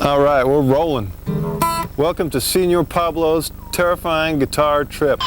All right, we're rolling. Welcome to Senor Pablo's terrifying guitar trip.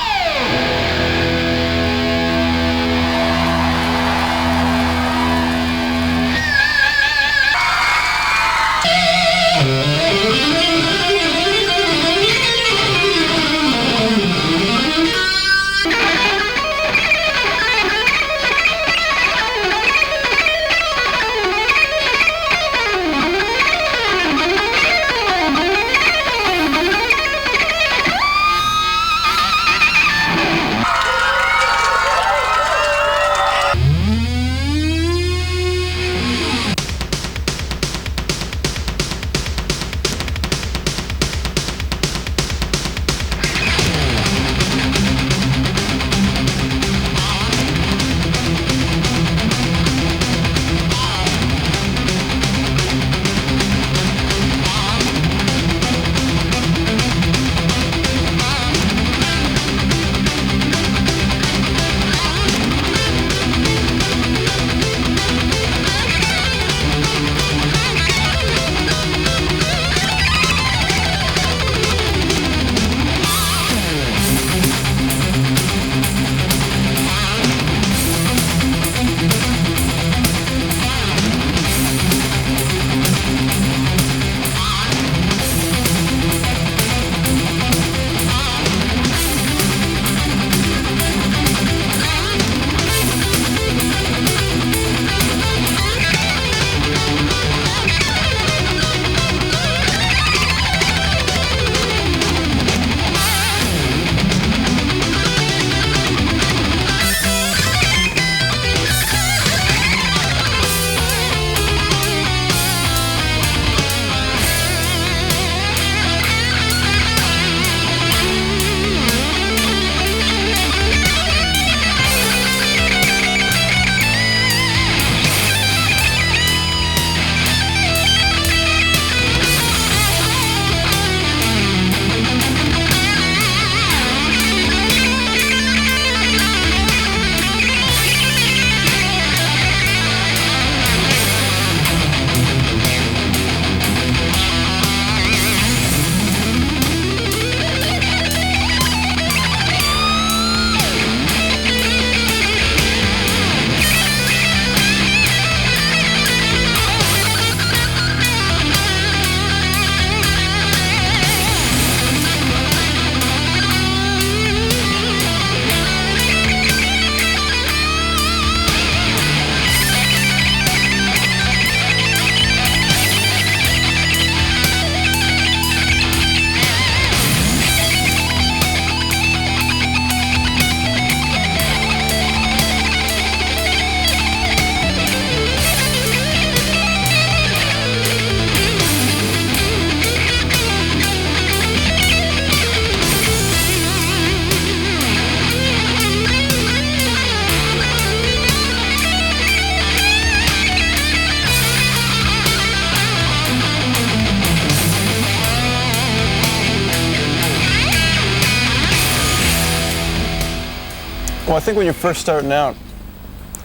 Well, I think when you're first starting out,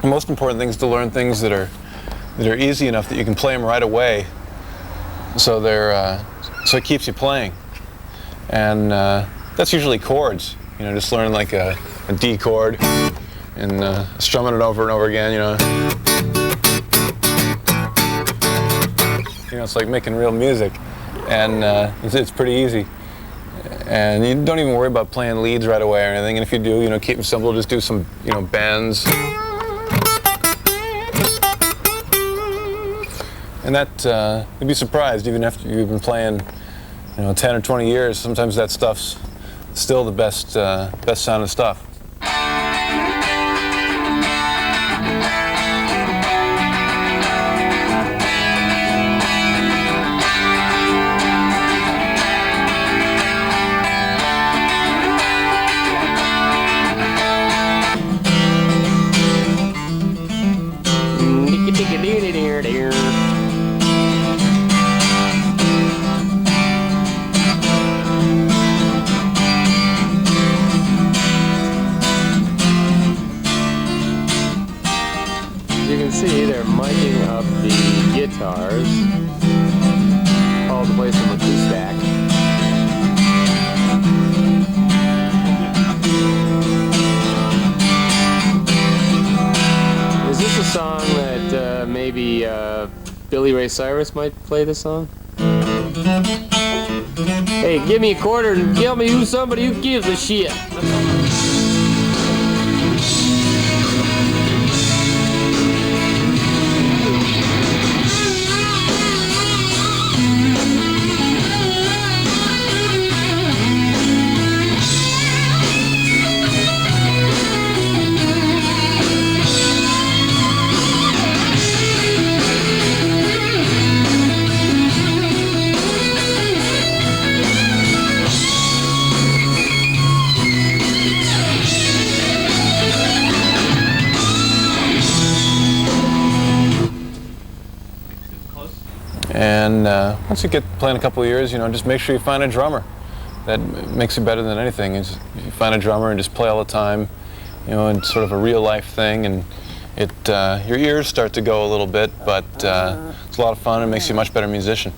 the most important thing is to learn things that are easy enough that you can play them right away. So so it keeps you playing, and that's usually chords. You know, just learn like a D chord and strumming it over and over again. You know, it's like making real music, and it's pretty easy. And you don't even worry about playing leads right away or anything. And if you do, you know, keep them simple. Just do some, you know, bends. And that, you'd be surprised, even after you've been playing, you know, 10 or 20 years, sometimes that stuff's still the best sounding stuff. You can see they're miking up the guitars. all to play some acoustic stack. Is this a song that maybe Billy Ray Cyrus might play this song? Hey, give me a quarter and tell me who's somebody who gives a shit. And once you get playing a couple of years, you know, just make sure you find a drummer. That makes you better than anything. Is you find a drummer and just play all the time, you know, and sort of a real life thing. And it your ears start to go a little bit, but it's a lot of fun and makes you a much better musician.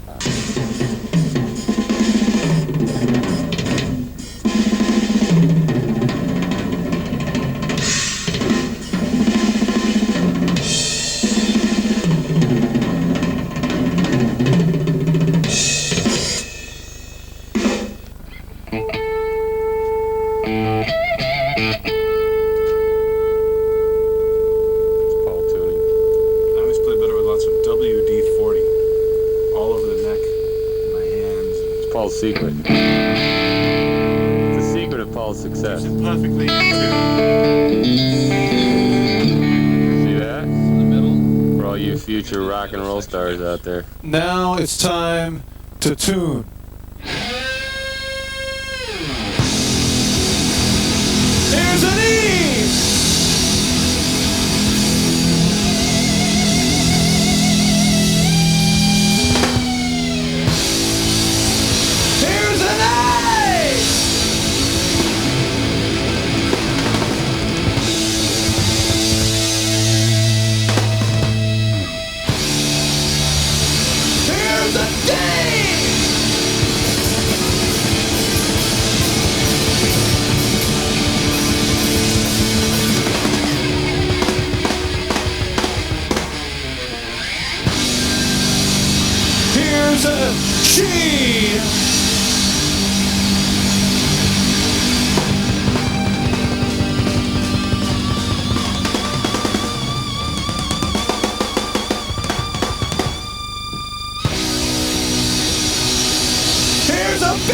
Paul's secret. It's the secret of Paul's success. It's perfectly tuned. See that? In the middle. For all you future rock and roll stars out there. Now it's time to tune. Here's an E! Here's a G. Here's a B.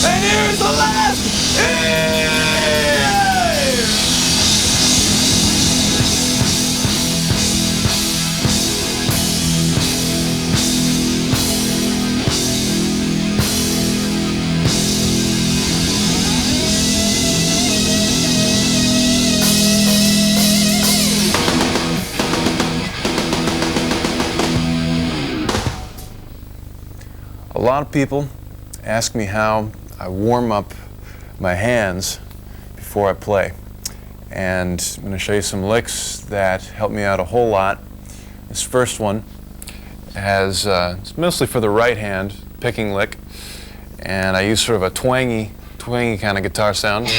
And here's the last E! A lot of people ask me how I warm up my hands before I play. And I'm going to show you some licks that help me out a whole lot. This first one has, it's mostly for the right hand, picking lick. And I use sort of a twangy kind of guitar sound.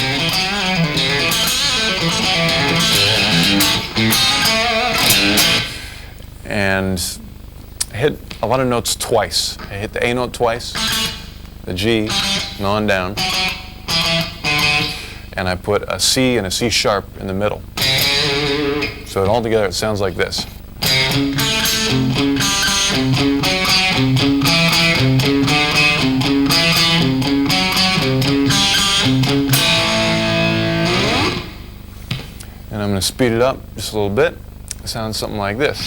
And I hit a lot of notes twice. I hit the A note twice, the G, and on down. And I put a C and a C sharp in the middle. So all together it sounds like this. And I'm going to speed it up just a little bit. It sounds something like this.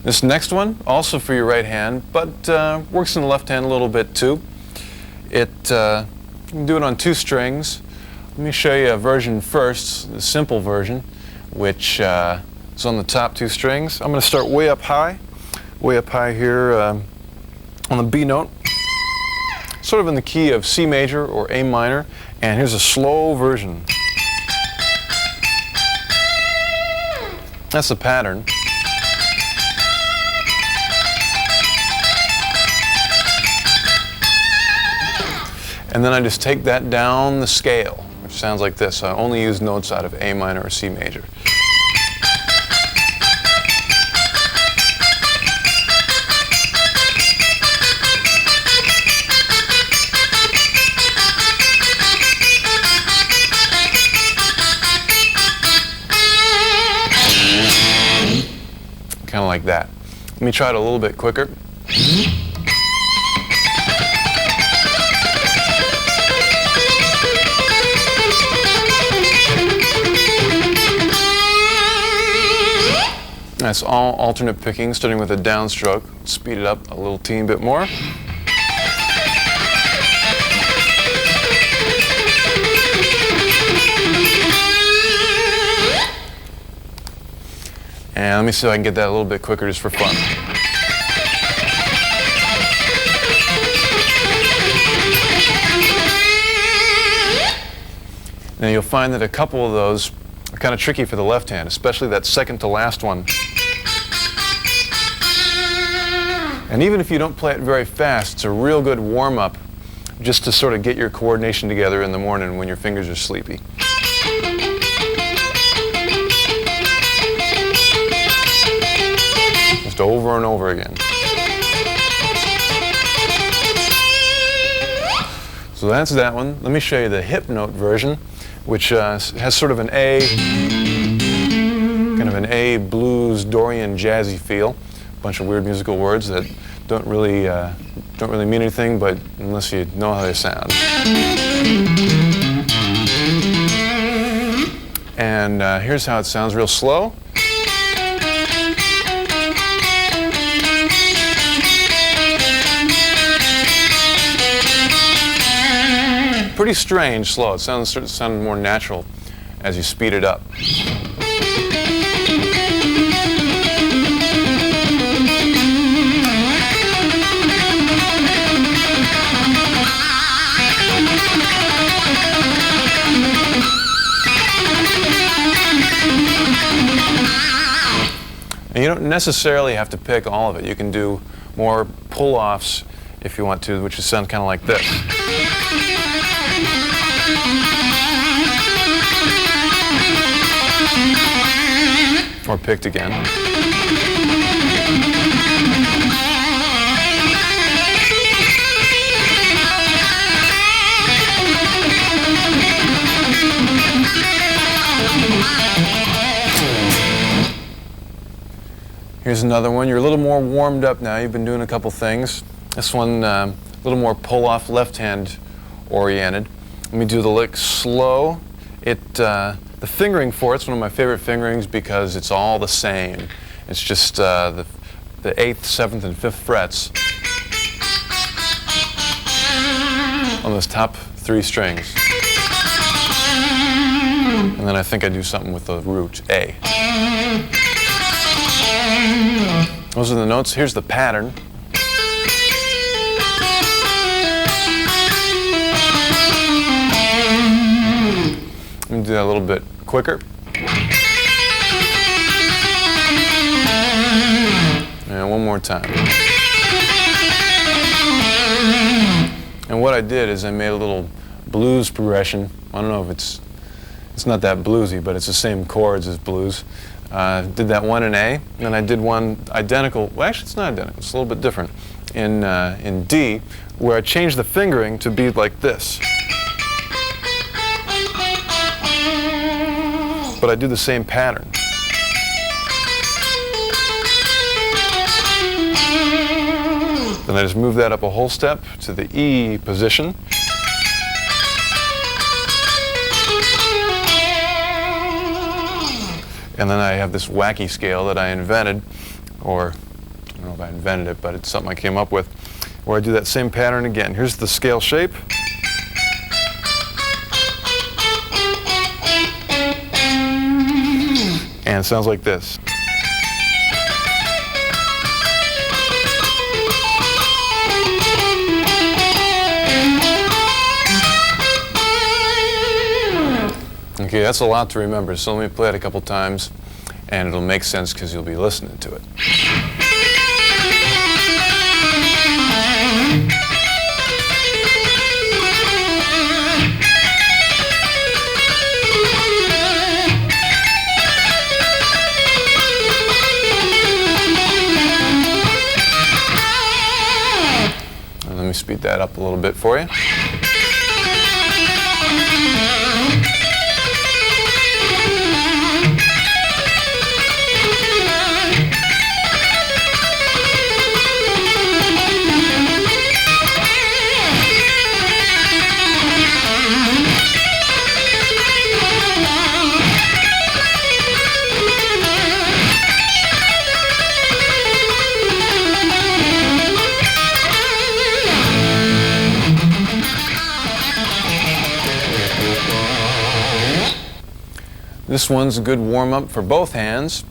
This next one, also for your right hand, but works in the left hand a little bit too. You can do it on 2 strings. Let me show you a version first, the simple version, which is on the top 2 strings. I'm going to start way up high here on the B note, sort of in the key of C major or A minor, and here's a slow version. That's the pattern. And then I just take that down the scale, which sounds like this. So I only use notes out of A minor or C major. Kind of like that. Let me try it a little bit quicker. That's all alternate picking, starting with a downstroke. Speed it up a little teeny bit more. And let me see if I can get that a little bit quicker just for fun. Now you'll find that a couple of those are kind of tricky for the left hand, especially that second to last one. And even if you don't play it very fast, it's a real good warm-up just to sort of get your coordination together in the morning when your fingers are sleepy. Just over and over again. So that's that one. Let me show you the hip note version, which has sort of an A, kind of an A blues, Dorian, jazzy feel. A bunch of weird musical words that don't really mean anything, but unless you know how they sound. And here's how it sounds real slow. Pretty strange slow. It starts to sound more natural as you speed it up. And you don't necessarily have to pick all of it. You can do more pull-offs if you want to, which sound kind of like this. Or picked again. Here's another one. You're a little more warmed up now. You've been doing a couple things. This one, a little more pull-off, left-hand oriented. Let me do the lick slow. The fingering for it's one of my favorite fingerings because it's all the same. It's just the 8th, 7th, and 5th frets on those top 3 strings. And then I think I do something with the root A. Those are the notes. Here's the pattern. Let me do that a little bit quicker. And one more time. And what I did is I made a little blues progression. I don't know if it's not that bluesy, but it's the same chords as blues. Did that one in A, and then I did one identical. Well, actually, it's not identical. It's a little bit different in D, where I changed the fingering to be like this. But I do the same pattern. Then I just move that up a whole step to the E position. And then I have this wacky scale that I invented, or don't know if I invented it, but it's something I came up with, where I do that same pattern again. Here's the scale shape. And it sounds like this. Okay, that's a lot to remember, so let me play it a couple times, and it'll make sense because you'll be listening to it. And let me speed that up a little bit for you. This one's a good warm-up for both hands.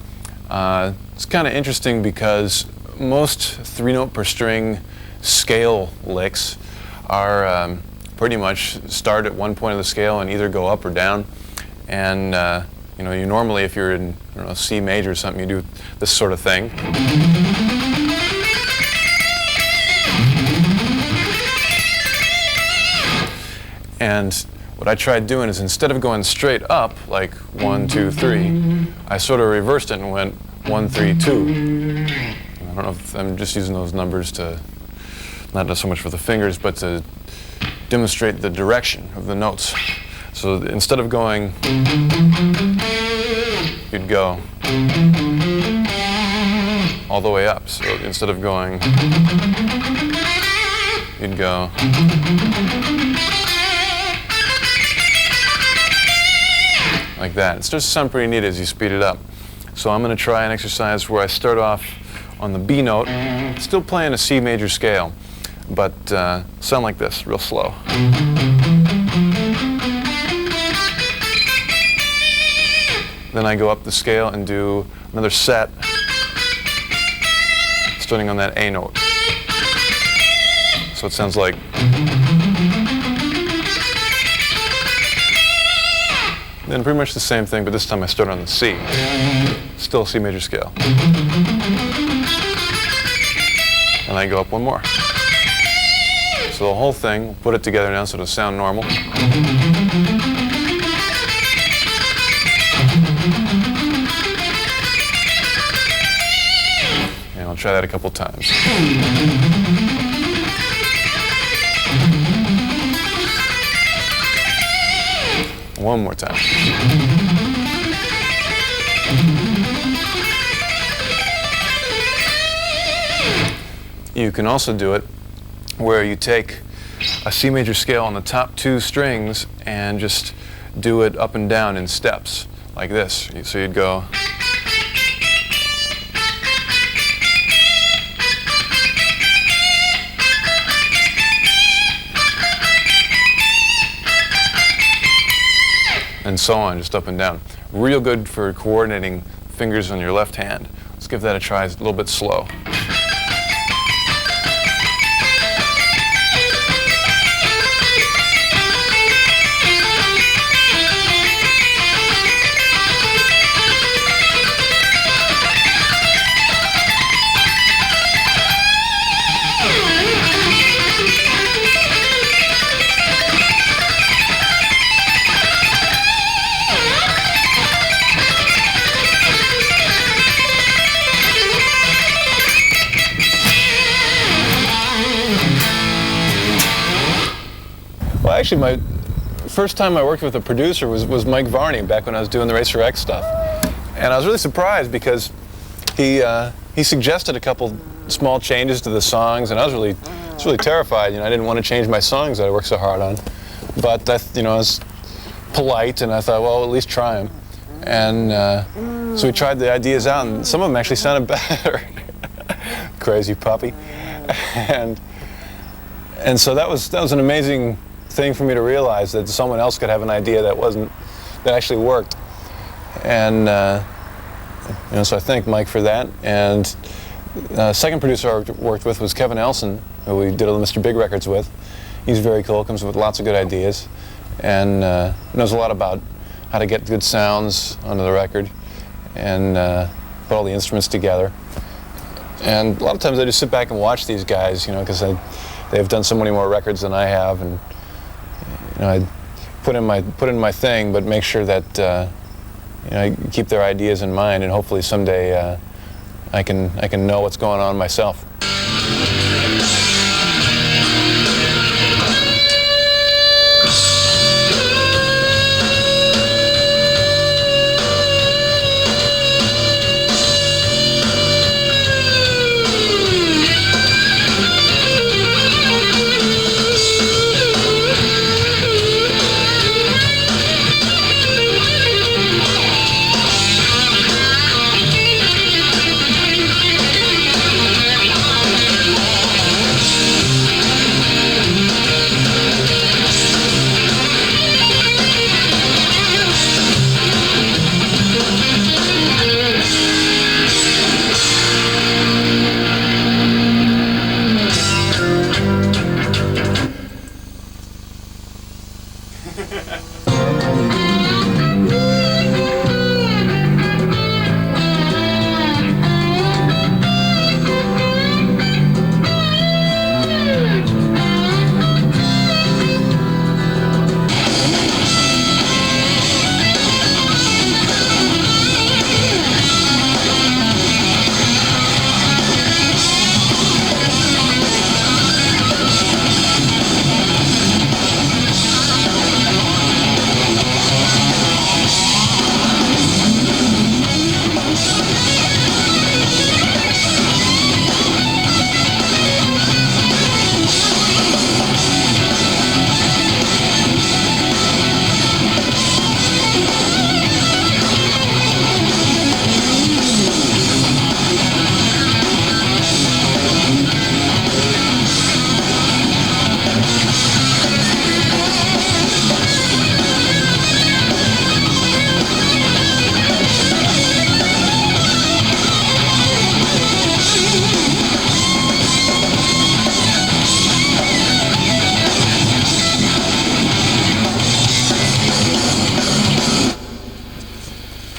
It's kind of interesting because most 3-note per string scale licks are pretty much start at one point of the scale and either go up or down. And you know, you normally, if you're in, I don't know, C major or something, you do this sort of thing. And what I tried doing is, instead of going straight up, like 1, 2, 3, I sort of reversed it and went 1, 3, 2. I don't know if I'm just using those numbers to, not so much for the fingers, but to demonstrate the direction of the notes. So instead of going, you'd go all the way up. So instead of going, you'd go. Like that. It starts to sound pretty neat as you speed it up. So I'm going to try an exercise where I start off on the B note, still playing a C major scale, but sound like this, real slow. Then I go up the scale and do another set, starting on that A note. So it sounds like. Then pretty much the same thing, but this time I start on the C. Still C major scale. And I go up one more. So the whole thing, we'll put it together now so it'll sound normal. And I'll try that a couple times. One more time. You can also do it where you take a C major scale on the top 2 strings and just do it up and down in steps, like this. So you'd go. And so on, just up and down. Real good for coordinating fingers on your left hand. Let's give that a try. It's a little bit slow. Well, actually, my first time I worked with a producer was Mike Varney, back when I was doing the Racer X stuff. And I was really surprised because he suggested a couple small changes to the songs, and I was really terrified. You know, I didn't want to change my songs that I worked so hard on. But I was polite, and I thought, well, at least try them. And so we tried the ideas out, and some of them actually sounded better. crazy puppy. and so that was an amazing thing for me to realize, that someone else could have an idea that actually worked. And so I thank Mike for that. And second producer I worked with was Kevin Elson, who we did all the Mr. Big records with. He's very cool, comes with lots of good ideas, and knows a lot about how to get good sounds onto the record, and put all the instruments together. And a lot of times I just sit back and watch these guys, because they've done so many more records than I have, and I put in my thing, but make sure that I keep their ideas in mind, and hopefully someday I can know what's going on myself.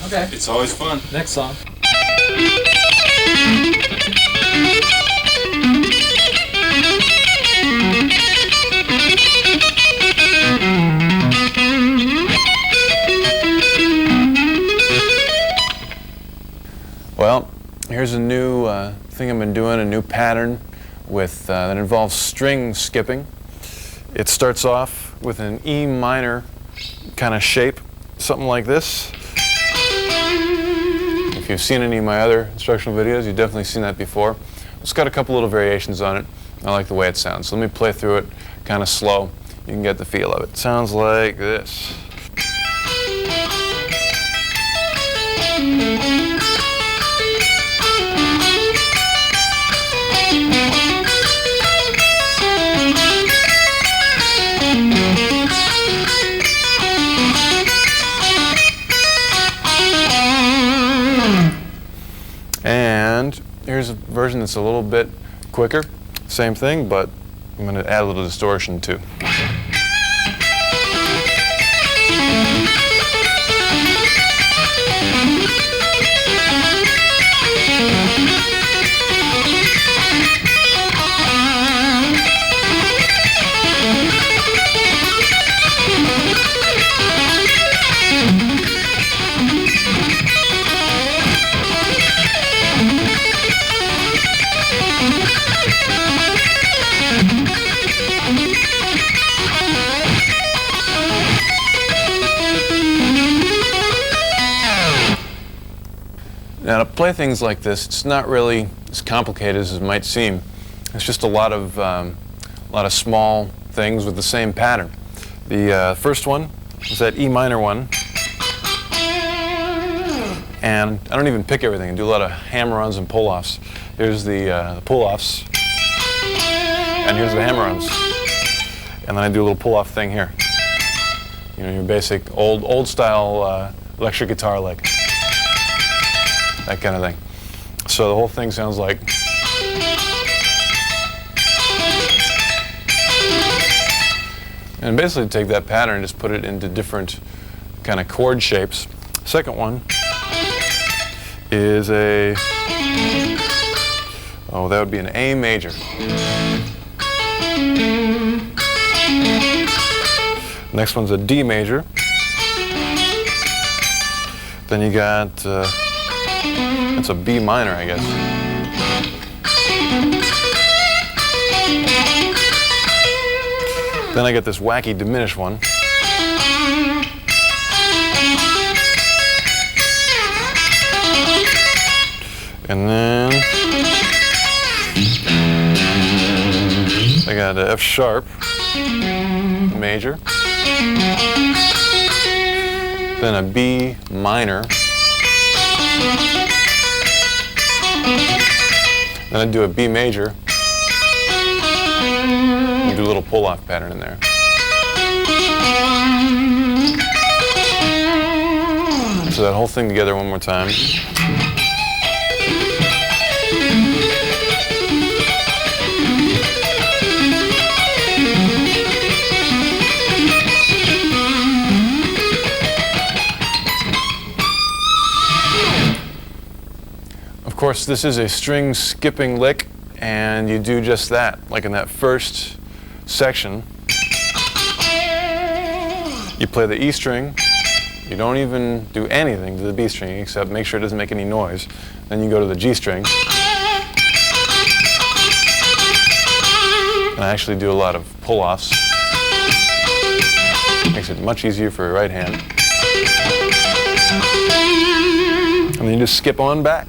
Okay. It's always fun. Next song. Well, here's a new thing I've been doing, a new pattern that involves string skipping. It starts off with an E minor kind of shape, something like this. If you've seen any of my other instructional videos, you've definitely seen that before. It's got a couple little variations on it. I like the way it sounds. So let me play through it kind of slow. You can get the feel of it. It sounds like this. And here's a version that's a little bit quicker. Same thing, but I'm going to add a little distortion too. Now, to play things like this, it's not really as complicated as it might seem. It's just a lot of small things with the same pattern. The first one is that E minor one, And I don't even pick everything. I do a lot of hammer-ons and pull-offs. Here's the pull-offs, and here's the hammer-ons. And then I do a little pull-off thing here. You know, your basic old style electric guitar lick. That kind of thing. So the whole thing sounds like. And basically take that pattern and just put it into different kind of chord shapes. Second one is a, oh, that would be an A major. Next one's a D major. Then you got, that's a B minor, I guess. Then I get this wacky diminished one. And then I got an F sharp major. Then a B minor. Then I do a B major. And do a little pull-off pattern in there. So that whole thing together one more time. Of course, this is a string skipping lick, and you do just that. Like in that first section, you play the E string. You don't even do anything to the B string except make sure it doesn't make any noise. Then you go to the G string. And I actually do a lot of pull-offs. Makes it much easier for your right hand. And then you just skip on back.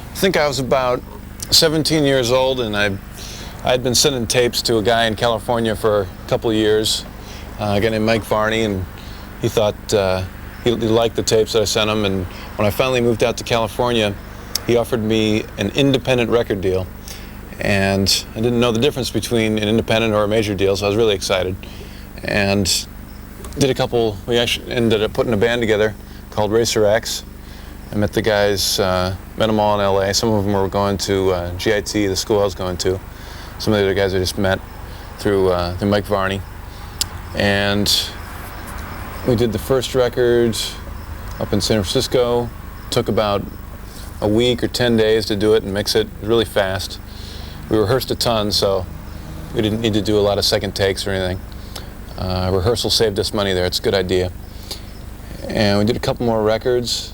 I think I was about 17 years old, and I'd been sending tapes to a guy in California for a couple of years, a guy named Mike Varney, and he thought he liked the tapes that I sent him. And when I finally moved out to California, he offered me an independent record deal, and I didn't know the difference between an independent or a major deal, so I was really excited. And did a couple. We actually ended up putting a band together called Racer X. I met the guys, met them all in LA. Some of them were going to GIT, the school I was going to. Some of the other guys I just met through Mike Varney. And we did the first record up in San Francisco. Took about a week or 10 days to do it and mix it really fast. We rehearsed a ton, so we didn't need to do a lot of second takes or anything. Rehearsal saved us money there. It's a good idea. And we did a couple more records.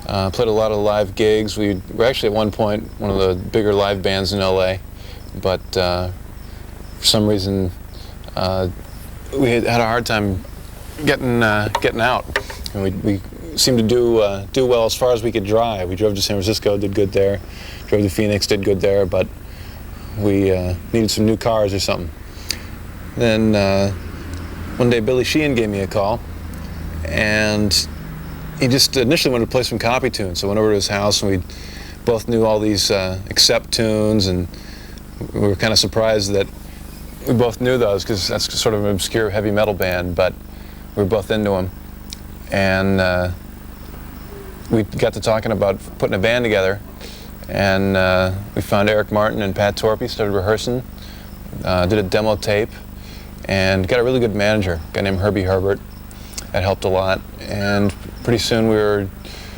Played a lot of live gigs. We were actually at one point one of the bigger live bands in LA, but for some reason we had a hard time getting out. And we seemed to do well as far as we could drive. We drove to San Francisco, did good there. Drove to Phoenix, did good there, but we needed some new cars or something. Then one day Billy Sheehan gave me a call, and he just initially wanted to play some copy tunes. So I went over to his house, and we both knew all these accept tunes, and we were kind of surprised that we both knew those, because that's sort of an obscure heavy metal band, but we were both into them. And we got to talking about putting a band together, and we found Eric Martin and Pat Torpy, started rehearsing, did a demo tape, and got a really good manager, a guy named Herbie Herbert. That helped a lot, and pretty soon we were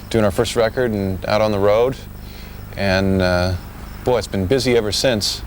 doing our first record and out on the road, and boy, it's been busy ever since.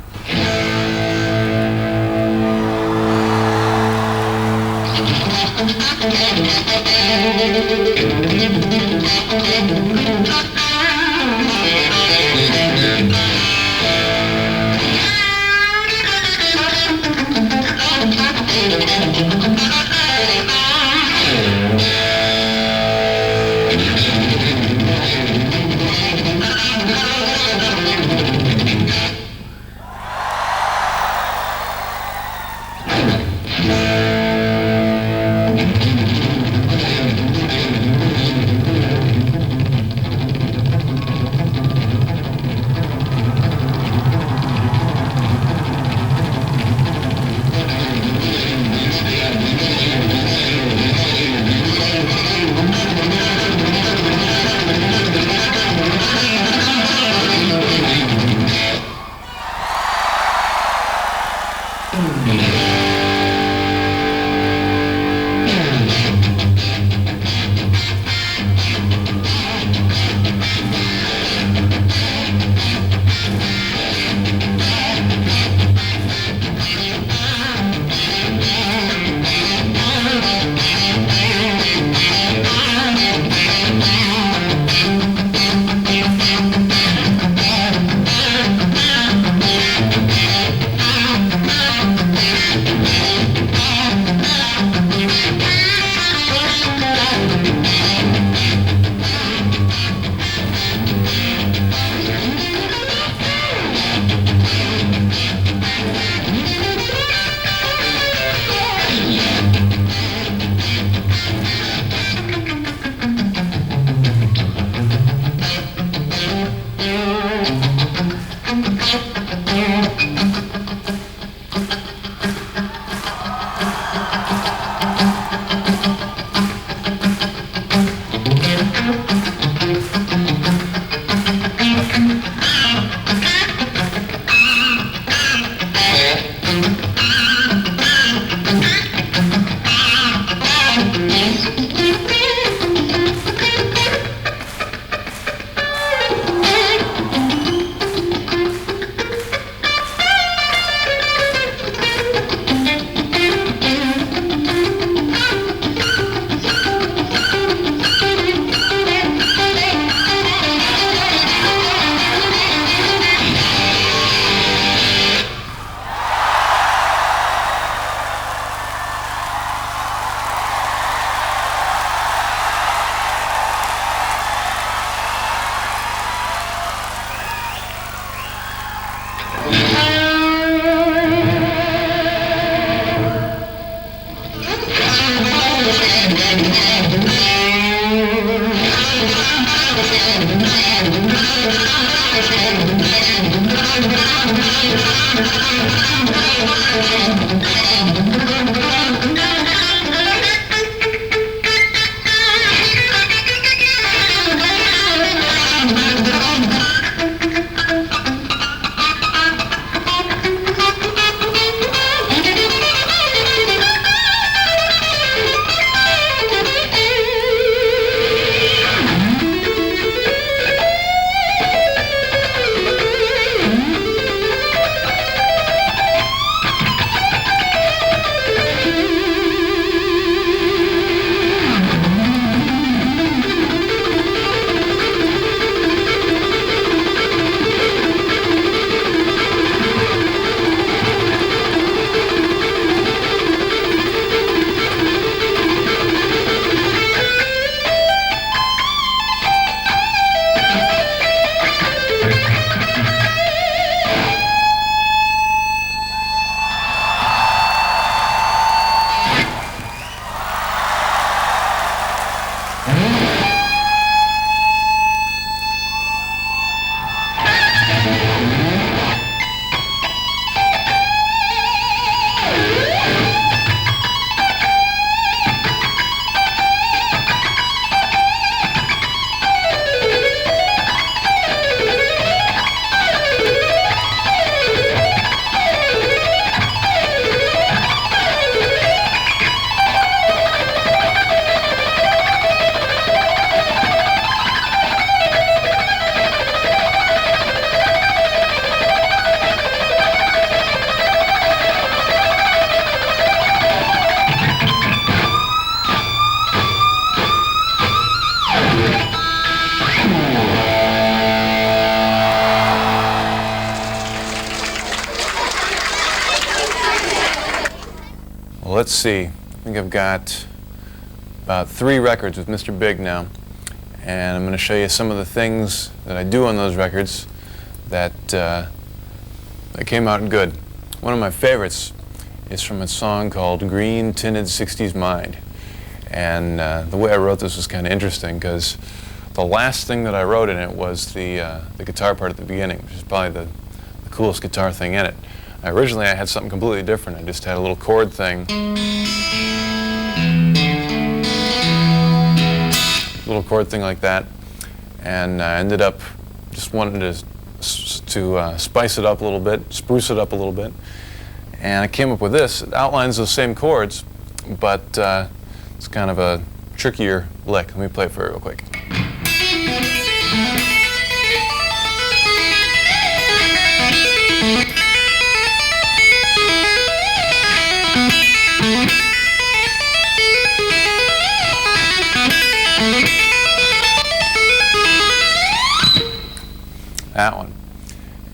Let's see. I think I've got about 3 records with Mr. Big now, and I'm going to show you some of the things that I do on those records that came out good. One of my favorites is from a song called Green Tinted 60s Mind, and the way I wrote this was kind of interesting because the last thing that I wrote in it was the guitar part at the beginning, which is probably the coolest guitar thing in it. Originally I had something completely different. I just had a little chord thing. Little chord thing like that. And I ended up just wanting to spice it up a little bit, spruce it up a little bit. And I came up with this. It outlines those same chords, but it's kind of a trickier lick. Let me play it for you real quick. That one.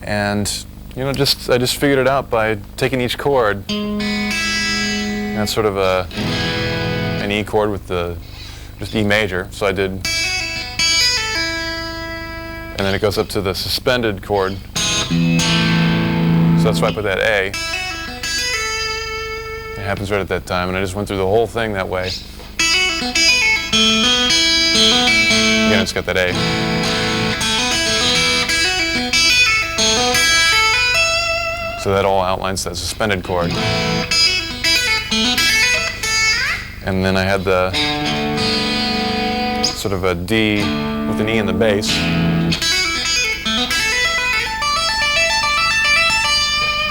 And you know, I just figured it out by taking each chord. That's sort of an E chord with just E major. So I did, and then it goes up to the suspended chord. So that's why I put that A. It happens right at that time, and I just went through the whole thing that way. Again, it's got that A. So that all outlines that suspended chord. And then I had the sort of a D with an E in the bass.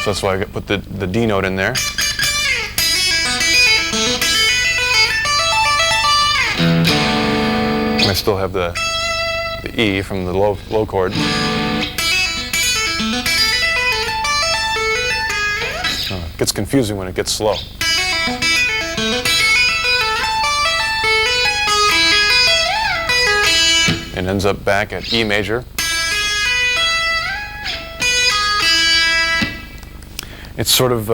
So that's why I put the D note in there. And I still have the E from the low chord. It gets confusing when it gets slow. It ends up back at E major. It's sort of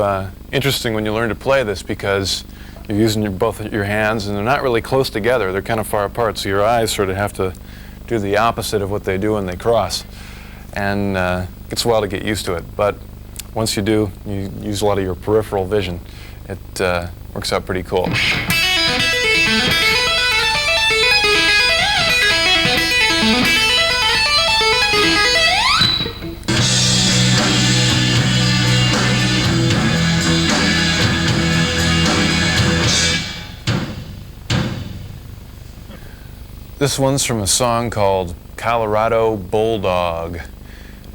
interesting when you learn to play this because you're using both your hands and they're not really close together. They're kind of far apart, so your eyes sort of have to do the opposite of what they do when they cross. And it gets a while to get used to it. But once you do, you use a lot of your peripheral vision. It works out pretty cool. This one's from a song called Colorado Bulldog,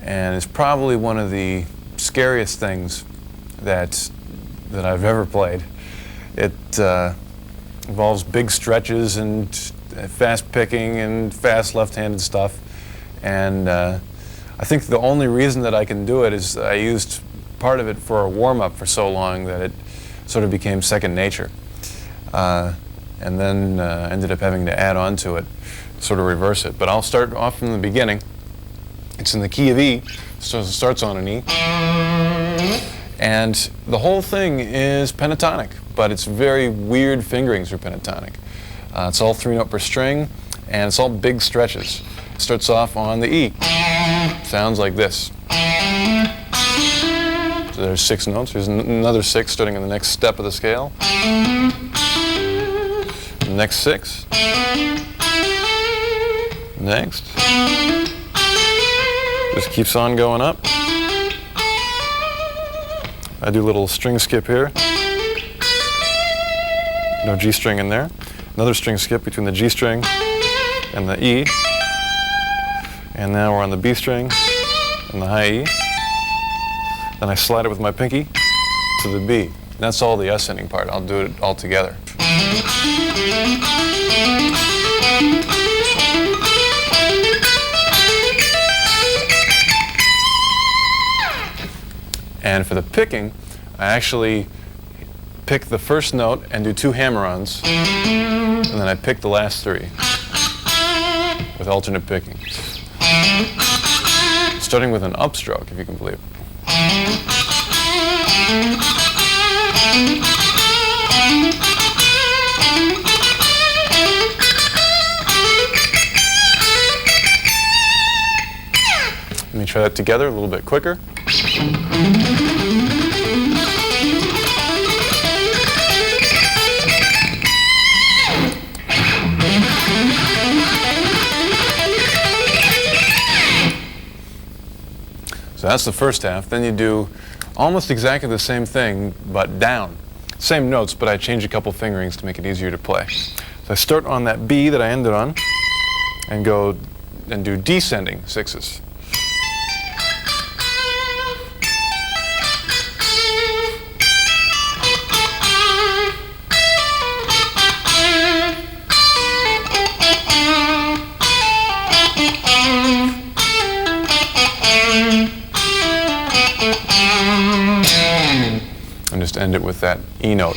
and it's probably one of the scariest things that I've ever played. It involves big stretches and fast picking and fast left-handed stuff, and I think the only reason that I can do it is I used part of it for a warm-up for so long that it sort of became second nature. And then ended up having to add on to it, sort of reverse it. But I'll start off from the beginning. It's in the key of E, so it starts on an E. And the whole thing is pentatonic, but it's very weird fingerings for pentatonic. It's all 3-note per string, and it's all big stretches. It starts off on the E. Sounds like this. So there's 6 notes. There's another 6 starting in the next step of the scale. Next 6. Next. Just keeps on going up. I do a little string skip here. No G string in there. Another string skip between the G string and the E. And now we're on the B string and the high E. Then I slide it with my pinky to the B. That's all the ascending part. I'll do it all together. And for the picking, I actually pick the first note and do 2 hammer-ons, and then I pick the last 3 with alternate picking. Starting with an upstroke, if you can believe it. Let me try that together a little bit quicker. So that's the first half. Then you do almost exactly the same thing, but down. Same notes, but I change a couple fingerings to make it easier to play. So I start on that B that I ended on, and go and do descending 6s. And just end it with that E note.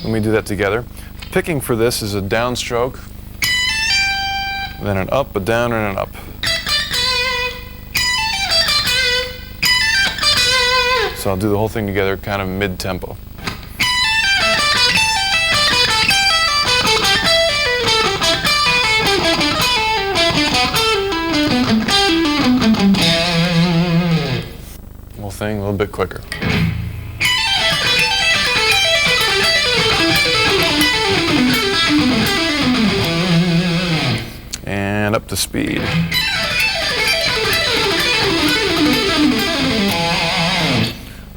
Let me do that together. Picking for this is a downstroke, then an up, a down, and an up. So I'll do the whole thing together kind of mid-tempo. Whole thing a little bit quicker. And up to speed.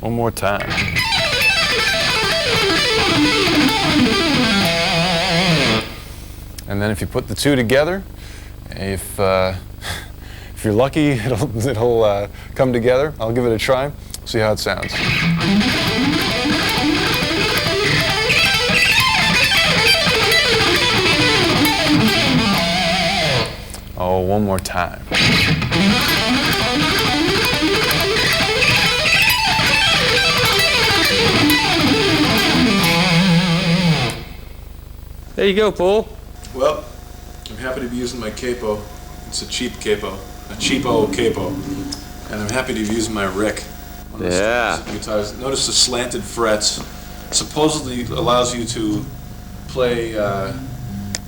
One more time. And then if you put the 2 together, if you're lucky, it'll come together. I'll give it a try, see how it sounds. Oh, one more time. There you go, Paul. Well, I'm happy to be using my capo. It's a cheap capo, a cheapo capo. And I'm happy to be using my Rick on the guitars. Notice the slanted frets. Supposedly allows you to play 10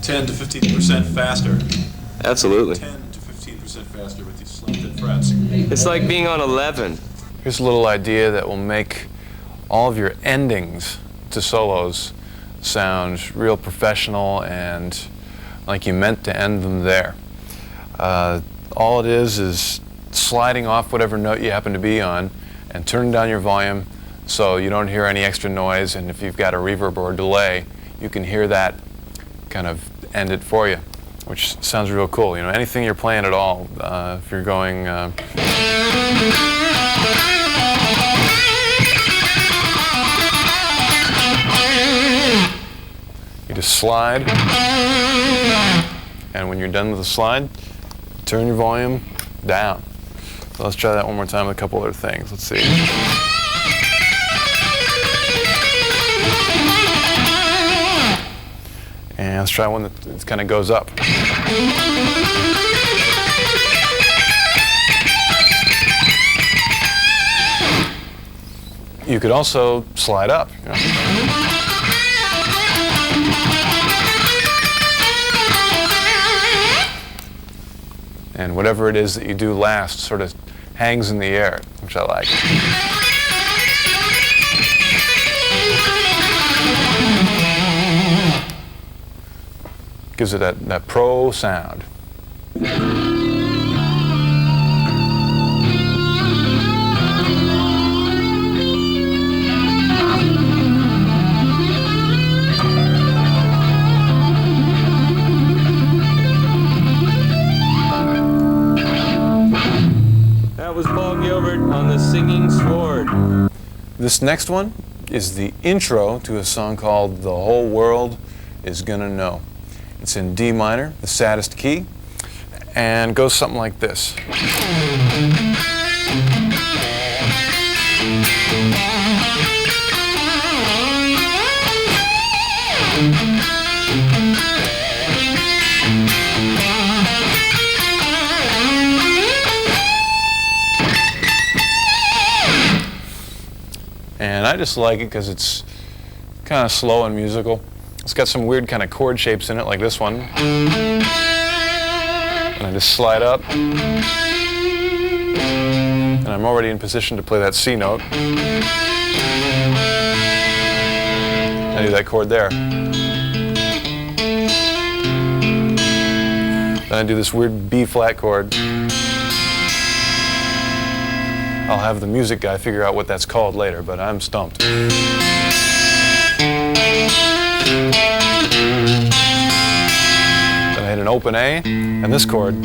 to 15% faster. Absolutely. 10 to 15% faster with these slanted frets. It's like being on 11. Here's a little idea that will make all of your endings to solos sound real professional and like you meant to end them there. All it is sliding off whatever note you happen to be on and turning down your volume so you don't hear any extra noise, and if you've got a reverb or a delay, you can hear that kind of end it for you. which sounds real cool. You know, anything you're playing at all, if you're going. You just slide, and when you're done with the slide, turn your volume down. So let's try that one more time with a couple other things. Let's see. And let's try one that kind of goes up. You could also slide up. You know. And whatever it is that you do last sort of hangs in the air, which I like. Gives it that pro sound. That was Paul Gilbert on the Singing Sword. This next one is the intro to a song called The Whole World Is Gonna Know. It's in D minor, the saddest key, and goes something like this. And I just like it because it's kind of slow and musical. It's got some weird kind of chord shapes in it, like this one. And I just slide up. And I'm already in position to play that C note. I do that chord there. Then I do this weird B flat chord. I'll have the music guy figure out what that's called later, but I'm stumped. Then I hit an open A and this chord.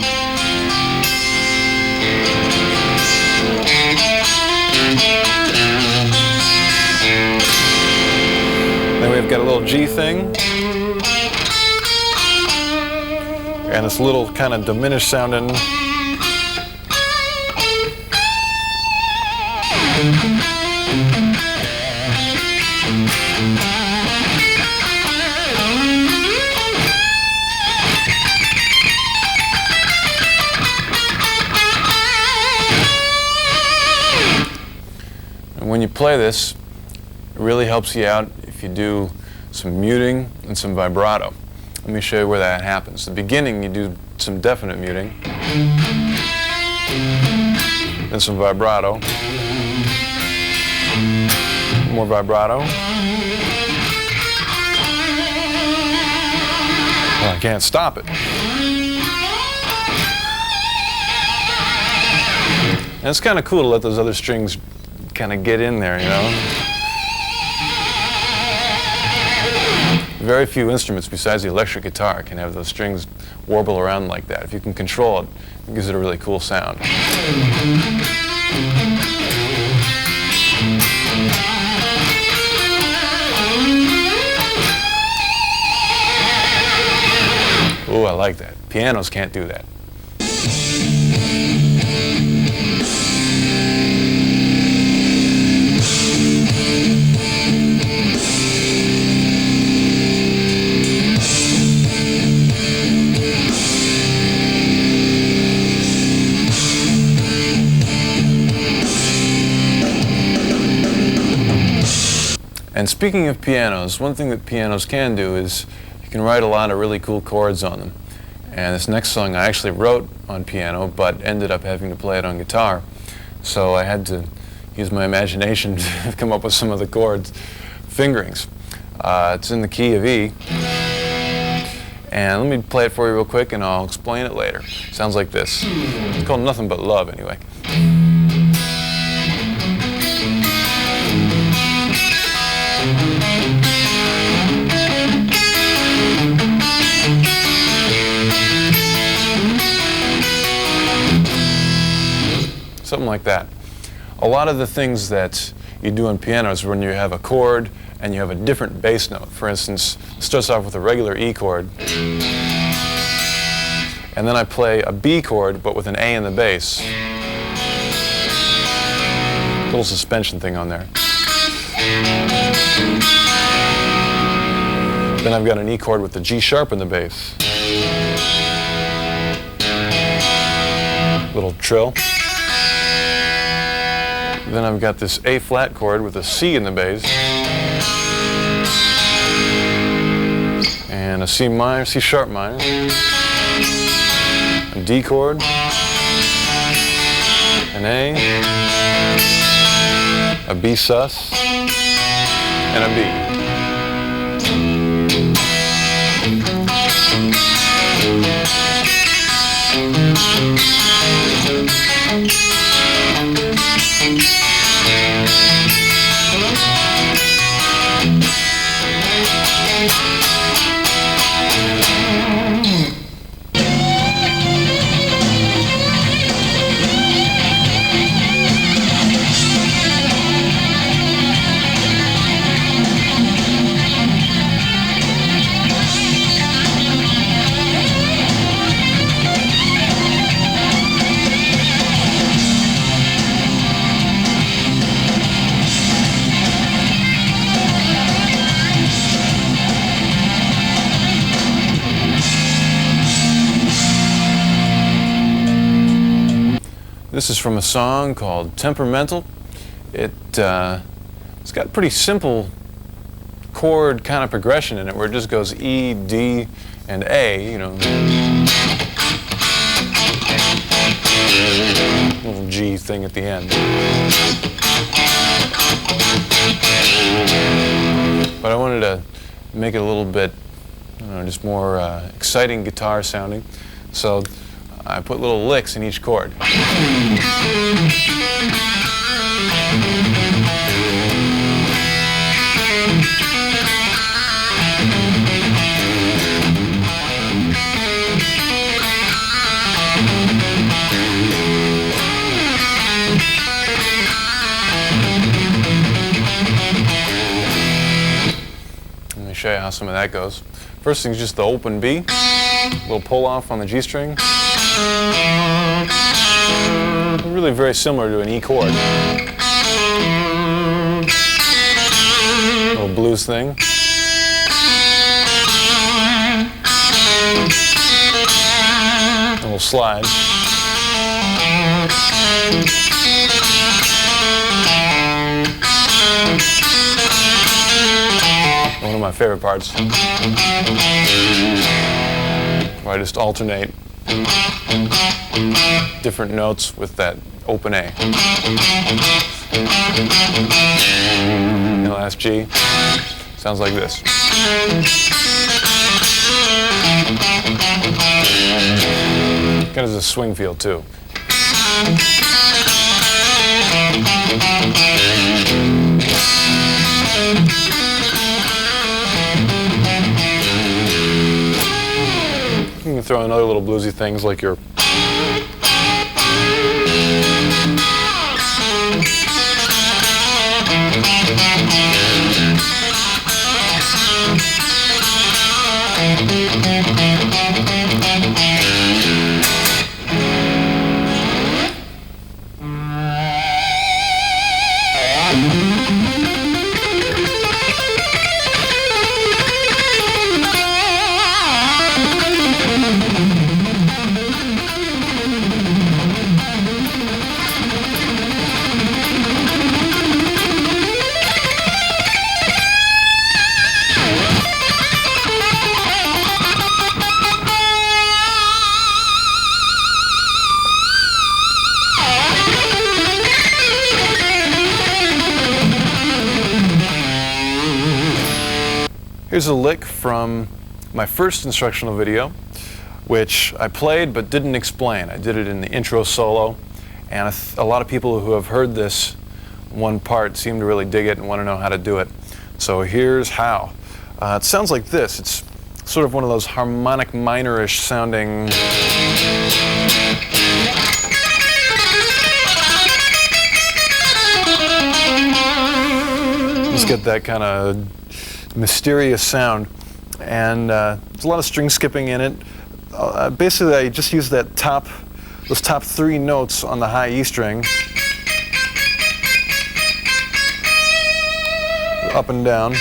Then we've got a little G thing. And this little kind of diminished sounding. And when you play this, it really helps you out if you do some muting and some vibrato. Let me show you where that happens. At the beginning, you do some definite muting, then some vibrato, more vibrato. Well, I can't stop it. And it's kind of cool to let those other strings kind of get in there, you know? Very few instruments besides the electric guitar can have those strings warble around like that. If you can control it, it gives it a really cool sound. Ooh, I like that. Pianos can't do that. And speaking of pianos, one thing that pianos can do is you can write a lot of really cool chords on them. And this next song I actually wrote on piano, but ended up having to play it on guitar. So I had to use my imagination to come up with some of the chords fingerings. It's in the key of E. And let me play it for you real quick and I'll explain it later. Sounds like this. It's called Nothing But Love anyway. something like that. A lot of the things that you do on piano is when you have a chord and you have a different bass note. For instance, it starts off with a regular E chord, and then I play a B chord but with an A in the bass. Little suspension thing on there. Then I've got an E chord with the G sharp in the bass. Little trill. Then I've got this A flat chord with a C in the bass. And a C minor, C sharp minor. A D chord. An A B sus, and a B. This is from a song called Temperamental. It's got pretty simple chord kind of progression in it where it just goes E, D, and A, you know. Little G thing at the end. But I wanted to make it a little bit, I don't know, just more exciting guitar sounding. So I put little licks in each chord. Let me show you how some of that goes. First thing is just the open B, little pull off on the G string. Really very similar to an E chord. Little blues thing. A little slide. One of my favorite parts, where I just alternate different notes with that open A. And the last G sounds like this. Kind of a swing feel too. You can throw in other little bluesy things like your Here's a lick from my first instructional video, which I played but didn't explain. I did it in the intro solo, and a lot of people who have heard this one part seem to really dig it and want to know how to do it. So here's how. It sounds like this. It's sort of one of those harmonic minor-ish sounding just get that kind of mysterious sound. And there's a lot of string skipping in it. Basically, I just use those top 3 notes on the high E string, up and down,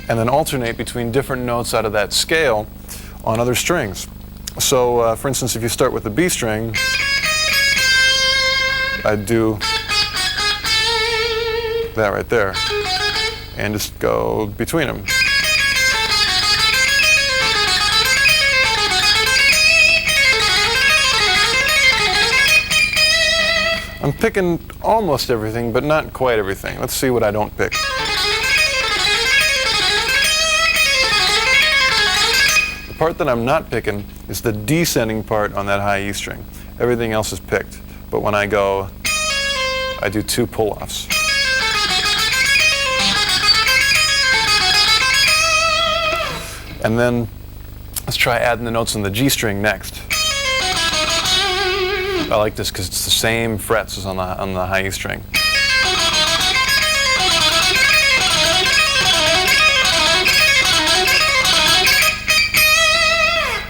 and then alternate between different notes out of that scale on other strings. So, for instance, if you start with the B string, I'd do that right there, and just go between them. I'm picking almost everything, but not quite everything. Let's see what I don't pick. The part that I'm not picking is the descending part on that high E string. Everything else is picked, but when I go, I do 2 pull-offs. And then let's try adding the notes on the G string next. I like this because it's the same frets as on the high E string.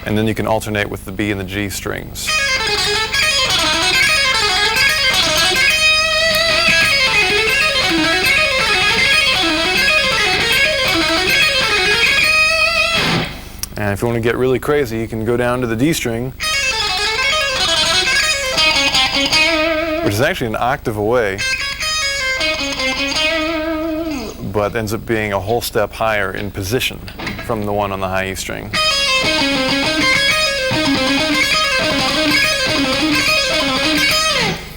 And then you can alternate with the B and the G strings. And if you want to get really crazy, you can go down to the D string, which is actually an octave away, but ends up being a whole step higher in position from the one on the high E string.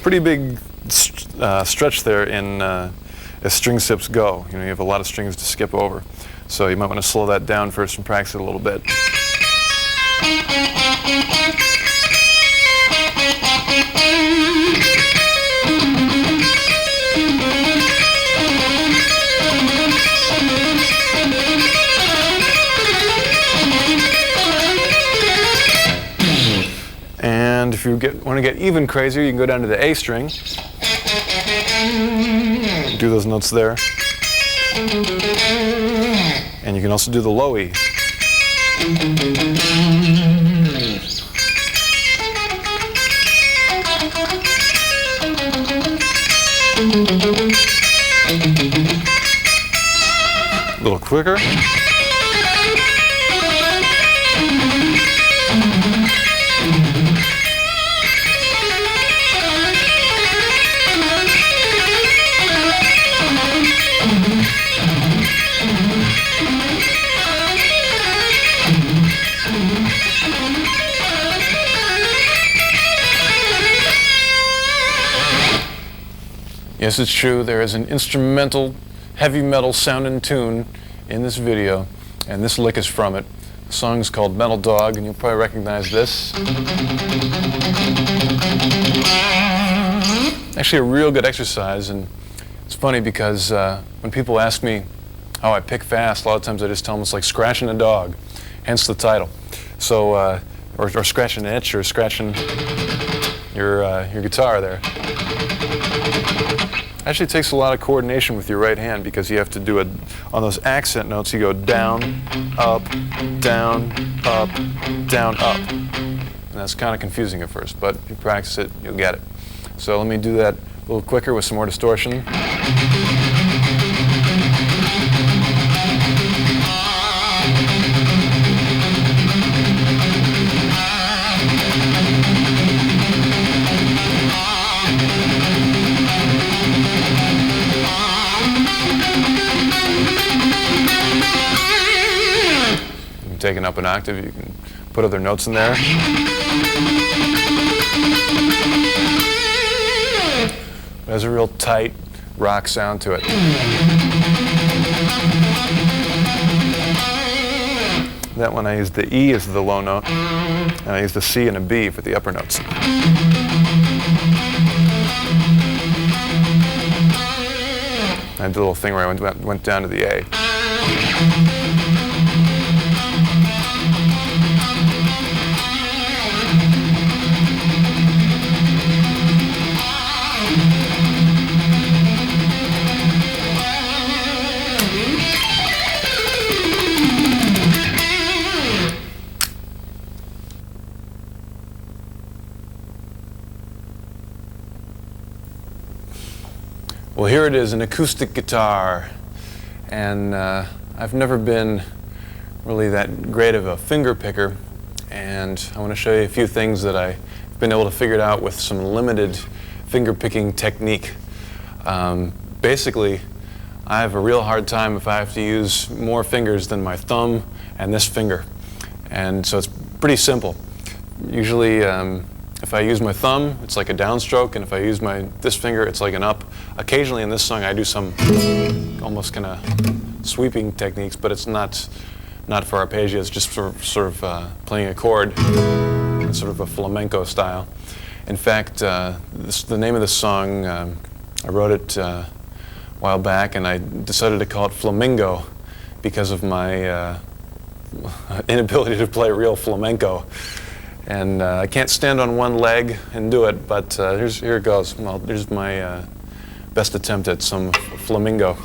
Pretty big stretch there in as string skips go. You know, you have a lot of strings to skip over. So you might want to slow that down first and practice it a little bit. And if you want to get even crazier, you can go down to the A string. Do those notes there. And you can also do the low E. A little quicker. Yes, it's true, there is an instrumental, heavy metal sound and tune in this video, and this lick is from it. The song is called Metal Dog, and you'll probably recognize this. Actually a real good exercise, and it's funny because when people ask me how I pick fast, a lot of times I just tell them it's like scratching a dog, hence the title. So, or scratching an itch, or scratching your guitar there. Actually, it takes a lot of coordination with your right hand because you have to do it on those accent notes. You go down, up, down, up, down, up. And that's kind of confusing at first, but if you practice it, you'll get it. So let me do that a little quicker with some more distortion. Taking up an octave, you can put other notes in there. It has a real tight rock sound to it. That one I use the E as the low note, and I use the C and a B for the upper notes. I did a little thing where I went down to the A. Well, here it is, an acoustic guitar, and I've never been really that great of a finger picker, and I want to show you a few things that I've been able to figure it out with some limited finger picking technique. Basically, I have a real hard time if I have to use more fingers than my thumb and this finger, and so it's pretty simple. Usually, if I use my thumb, it's like a downstroke, and if I use this finger, it's like an up. Occasionally in this song, I do some almost kind of sweeping techniques, but it's not for arpeggio. It's just sort of playing a chord, sort of a flamenco style. In fact, the name of this song, I wrote it a while back, and I decided to call it Flamingo because of my inability to play real flamenco. And I can't stand on one leg and do it, but here it goes. Well, here's my best attempt at some flamingo.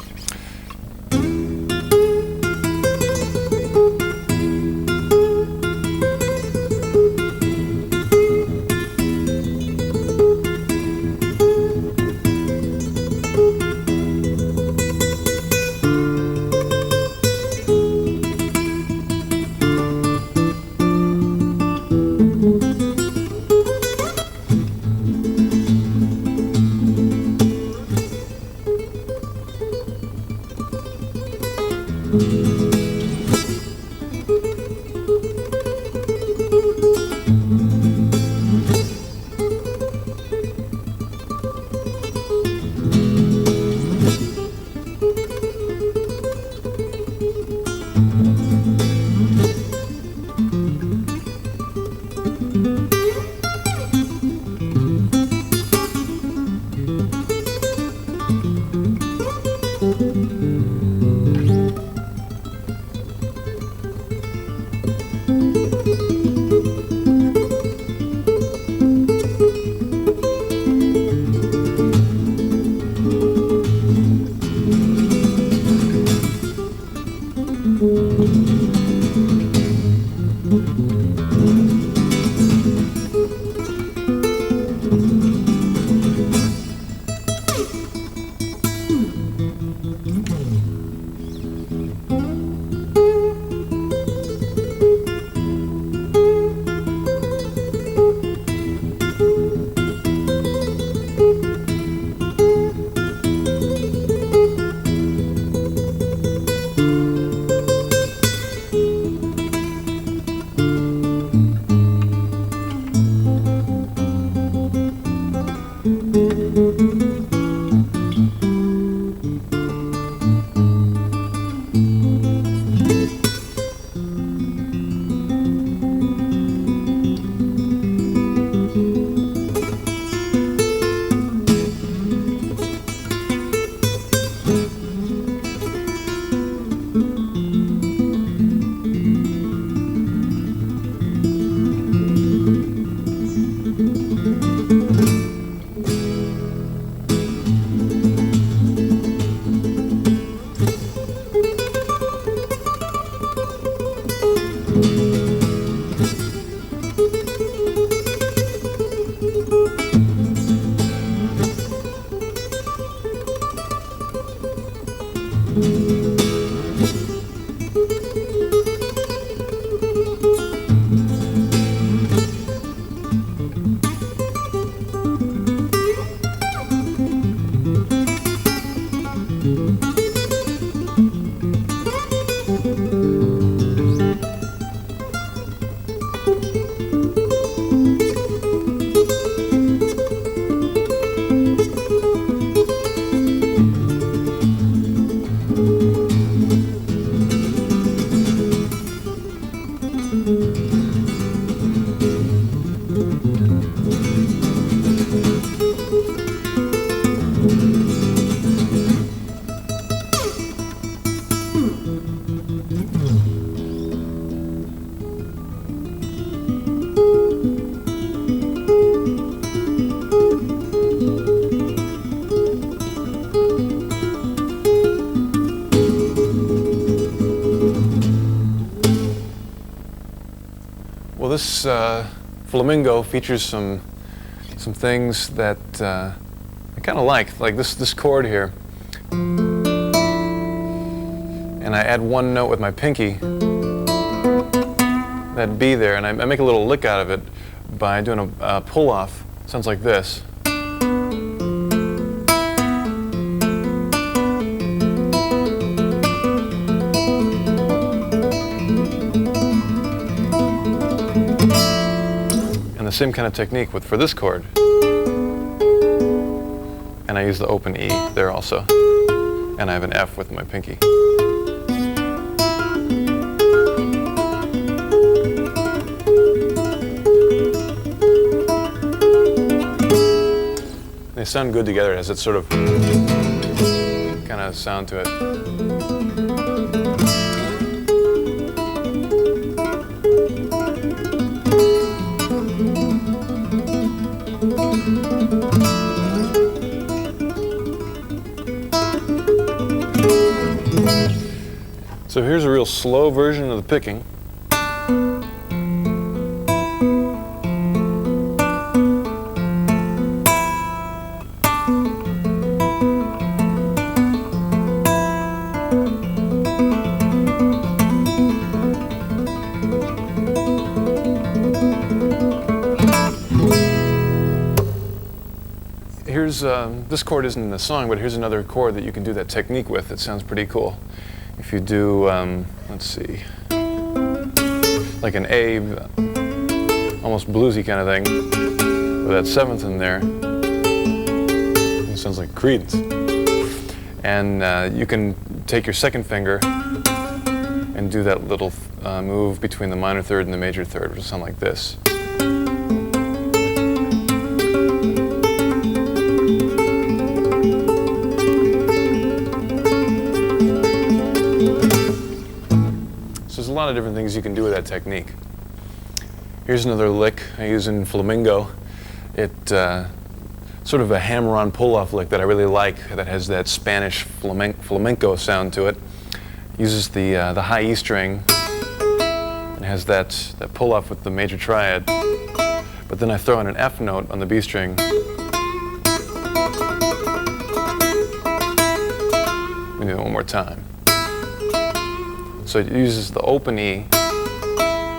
Well, this flamingo features some things that kind of like this chord here. And I add one note with my pinky, that B there, and I make a little lick out of it by doing a pull-off. Sounds like this. And the same kind of technique for this chord. And I use the open E there also. And I have an F with my pinky. They sound good together. It has that sort of kind of sound to it. So here's a real slow version of the picking. Here's, this chord isn't in the song, but here's another chord that you can do that technique with that sounds pretty cool. If you do, let's see, like an A, almost bluesy kind of thing, with that seventh in there, it sounds like Creedence. And you can take your second finger and do that little move between the minor third and the major third, which will sound like this. There's a lot of different things you can do with that technique. Here's another lick I use in Flamingo. It's sort of a hammer-on pull-off lick that I really like, that has that Spanish flamenco sound to it. Uses the high E string and has that pull-off with the major triad. But then I throw in an F note on the B string. Let me do it one more time. So it uses the open E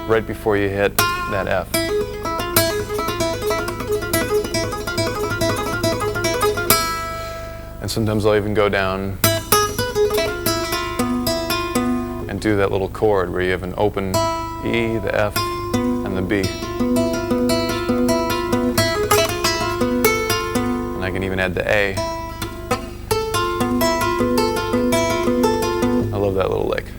right before you hit that F. And sometimes I'll even go down and do that little chord where you have an open E, the F, and the B. And I can even add the A. I love that little lick.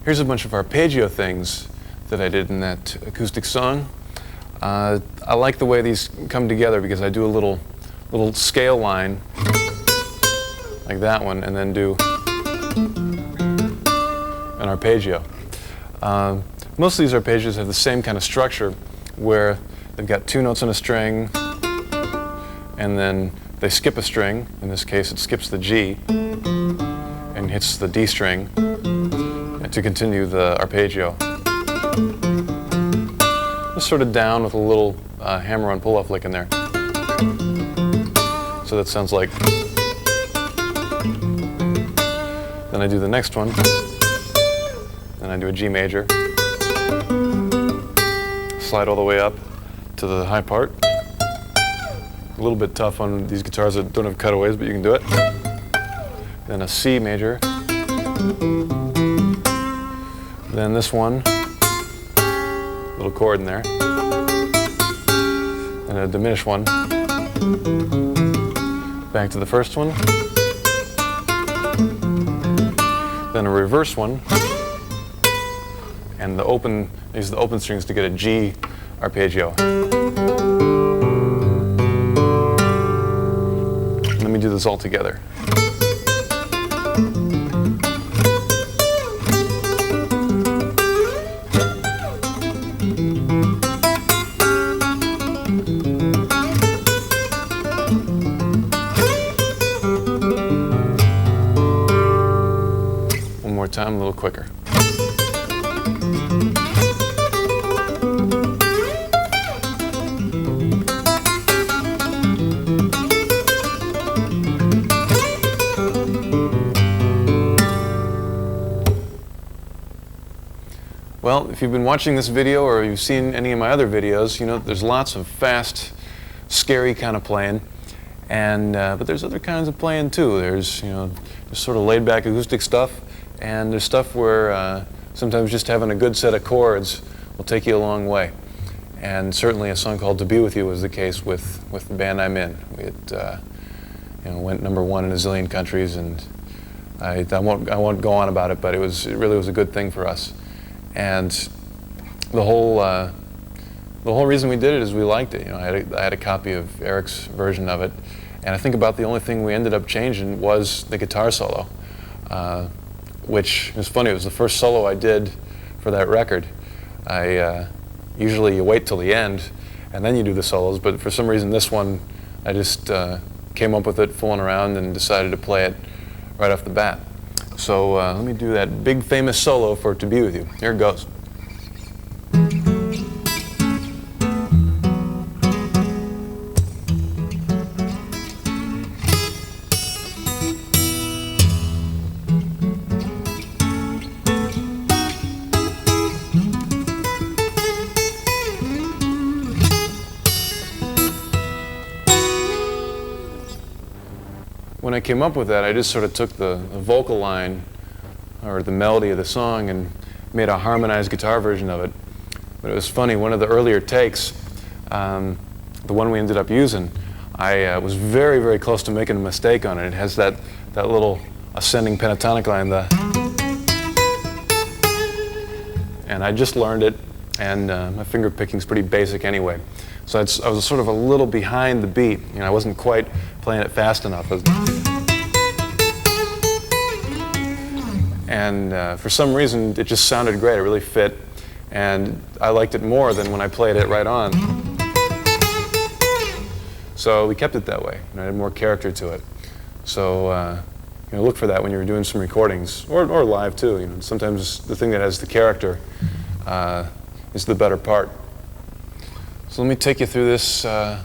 Here's a bunch of arpeggio things that I did in that acoustic song. I like the way these come together because I do a little scale line like that one and then do an arpeggio. Most of these arpeggios have the same kind of structure where they've got two notes on a string and then they skip a string. In this case it skips the G and hits the D string to continue the arpeggio. Just sort of down with a little hammer-on pull-off lick in there. So that sounds like. Then I do the next one. Then I do a G major. Slide all the way up to the high part. A little bit tough on these guitars that don't have cutaways, but you can do it. Then a C major. Then this one, little chord in there, and a diminished one. Back to the first one, then a reverse one, and use the open strings to get a G arpeggio. Let me do this all together. time a little quicker. Well, if you've been watching this video or you've seen any of my other videos, you know there's lots of fast, scary kind of playing, and but there's other kinds of playing too. There's just sort of laid-back acoustic stuff, and there's stuff where sometimes just having a good set of chords will take you a long way. And certainly a song called "To Be With You" was the case with the band I'm in. It went #1 in a zillion countries, and I won't go on about it, but it really was a good thing for us. And the whole reason we did it is we liked it. I had a copy of Eric's version of it, and I think about the only thing we ended up changing was the guitar solo, which is funny. It was the first solo I did for that record. Usually you wait till the end and then you do the solos, but for some reason this one I just came up with it fooling around and decided to play it right off the bat. So let me do that big famous solo for "To Be With You." Here it goes. When I came up with that, I just sort of took the vocal line or the melody of the song and made a harmonized guitar version of it. But it was funny, one of the earlier takes, the one we ended up using, I was very, very close to making a mistake on it. It has that little ascending pentatonic line, and I just learned it, and my finger picking's pretty basic anyway. So I was sort of a little behind the beat. I wasn't quite playing it fast enough. And for some reason, it just sounded great. It really fit, and I liked it more than when I played it right on. So we kept it that way. It had more character to it. So look for that when you're doing some recordings, or live too. Sometimes the thing that has the character is the better part. So let me take you through this a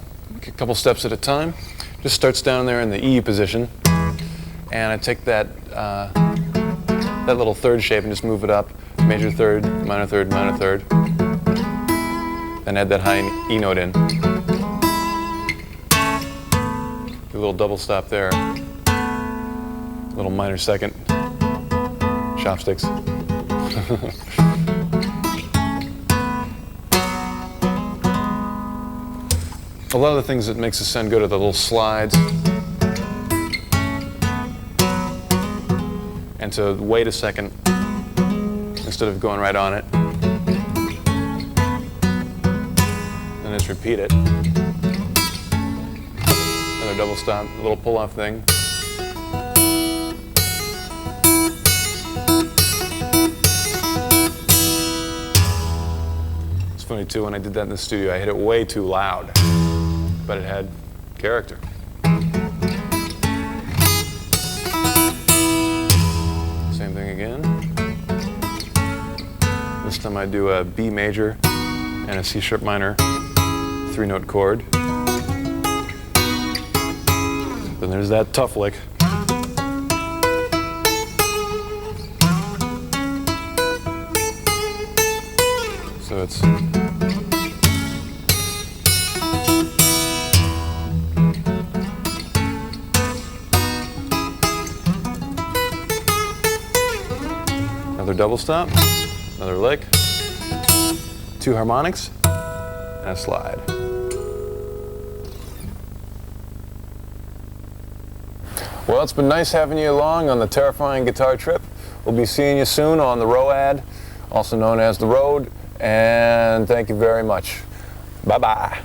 couple steps at a time. Just starts down there in the E position, and I take that little third shape and just move it up, major third, minor third, minor third, then add that high E note in. Do a little double stop there, a little minor second, chopsticks. A lot of the things that makes the sound good are the little slides. And to wait a second instead of going right on it. Then just repeat it. Another double stop, a little pull-off thing. It's funny too, when I did that in the studio, I hit it way too loud. But it had character. Same thing again. This time I do a B major and a C sharp minor 3-note chord. Then there's that tough lick. So it's another double stop, another lick, 2 harmonics, and a slide. Well, it's been nice having you along on the Terrifying Guitar Trip. We'll be seeing you soon on the ROAD, also known as the Road, and thank you very much. Bye-bye.